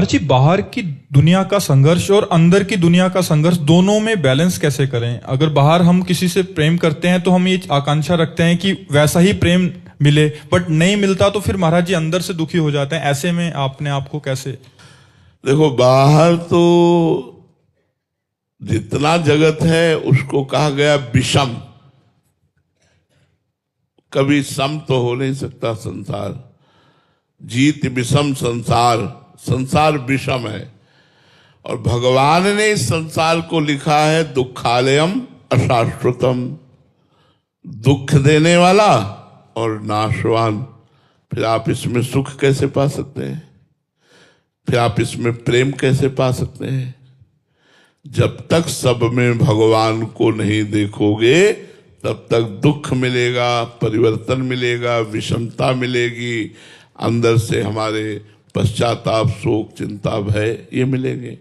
जी बाहर की दुनिया का संघर्ष और अंदर की दुनिया का संघर्ष दोनों में बैलेंस कैसे करें? अगर बाहर हम किसी से प्रेम करते हैं तो हम ये आकांक्षा रखते हैं कि वैसा ही प्रेम मिले, बट नहीं मिलता तो फिर महाराज जी अंदर से दुखी हो जाते हैं। ऐसे में आपने आपको कैसे? देखो, बाहर तो जितना जगत है उसको कहा गया विषम। कभी सम तो हो नहीं सकता संसार। जीत विषम संसार, संसार विषम है। और भगवान ने इस संसार को लिखा है दुखालयम अशाश्वतम, दुख देने वाला और नाशवान। फिर आप इसमें सुख कैसे पा सकते हैं? फिर आप इसमें प्रेम कैसे पा सकते हैं? जब तक सब में भगवान को नहीं देखोगे तब तक दुख मिलेगा, परिवर्तन मिलेगा, विषमता मिलेगी, अंदर से हमारे पश्चाताप, शोक, चिंता, भय ये मिलेंगे।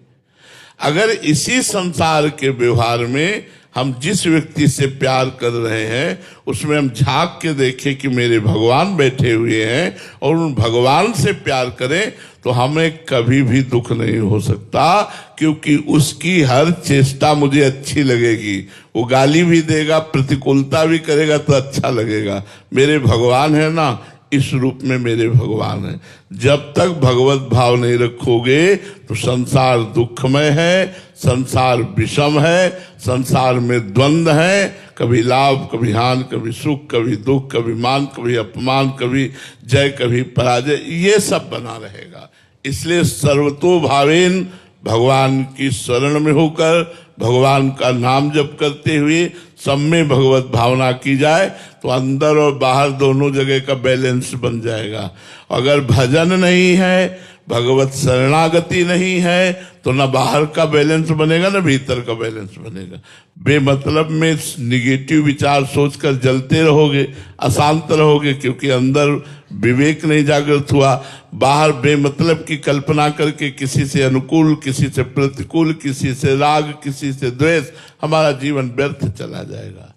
अगर इसी संसार के व्यवहार में हम जिस व्यक्ति से प्यार कर रहे हैं उसमें हम झांक के देखें कि मेरे भगवान बैठे हुए हैं और उन भगवान से प्यार करें तो हमें कभी भी दुख नहीं हो सकता, क्योंकि उसकी हर चेष्टा मुझे अच्छी लगेगी। वो गाली भी देगा, प्रतिकूलता भी करेगा तो अच्छा लगेगा। मेरे भगवान है ना, इस रूप में मेरे भगवान है। जब तक भगवत भाव नहीं रखोगे तो संसार दुखमय है, संसार विषम है, संसार में द्वंद्व है। कभी लाभ, कभी हानि, कभी सुख, कभी दुख, कभी मान, कभी अपमान, कभी जय, कभी पराजय, ये सब बना रहेगा। इसलिए सर्वतो भावेन भगवान की शरण में होकर भगवान का नाम जप करते हुए सब में भगवत भावना की जाए तो अंदर और बाहर दोनों जगह का बैलेंस बन जाएगा। अगर भजन नहीं है, भगवत शरणागति नहीं है तो ना बाहर का बैलेंस बनेगा ना भीतर का बैलेंस बनेगा। बेमतलब में निगेटिव विचार सोचकर जलते रहोगे, अशांत रहोगे, क्योंकि अंदर विवेक नहीं जागृत हुआ। बाहर बेमतलब की कल्पना करके किसी से अनुकूल, किसी से प्रतिकूल, किसी से राग, किसी से द्वेष, हमारा जीवन व्यर्थ चला जाएगा।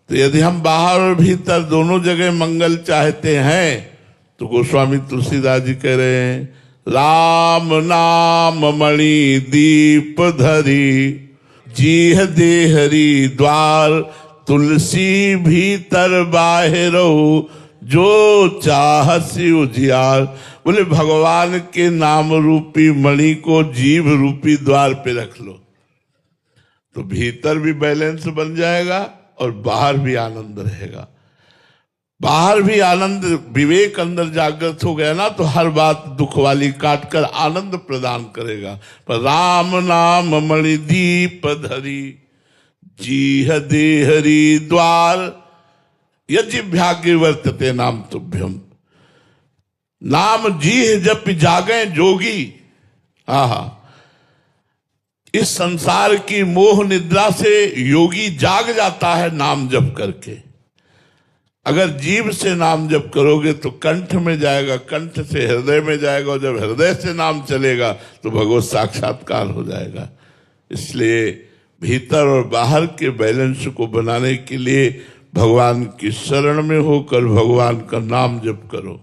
तो यदि हम बाहर और भीतर दोनों जगह मंगल चाहते हैं तो गोस्वामी तुलसीदास जी कह रहे हैं, राम नाम मणि दीप धरी, जीह देहरी द्वार, तुलसी भीतर बाहिरो, जो चाहसी उजियार। बोले भगवान के नाम रूपी मणि को जीभ रूपी द्वार पे रख लो तो भीतर भी बैलेंस बन जाएगा और बाहर भी आनंद रहेगा। बाहर भी आनंद, विवेक अंदर जागृत हो गया ना तो हर बात दुख वाली काट कर आनंद प्रदान करेगा। पर राम नाम मणि दीप धरी, जीह देहरी द्वार, यजिभ्याग्र वर्तते नाम तुभ्यम। नाम जीह जप जागे जोगी। आहा, इस संसार की मोह निद्रा से योगी जाग जाता है नाम जप करके। अगर जीव से नाम जप करोगे तो कंठ में जाएगा, कंठ से हृदय में जाएगा, और जब हृदय से नाम चलेगा तो भगवत साक्षात्कार हो जाएगा। इसलिए भीतर और बाहर के बैलेंस को बनाने के लिए भगवान की शरण में होकर भगवान का नाम जप करो।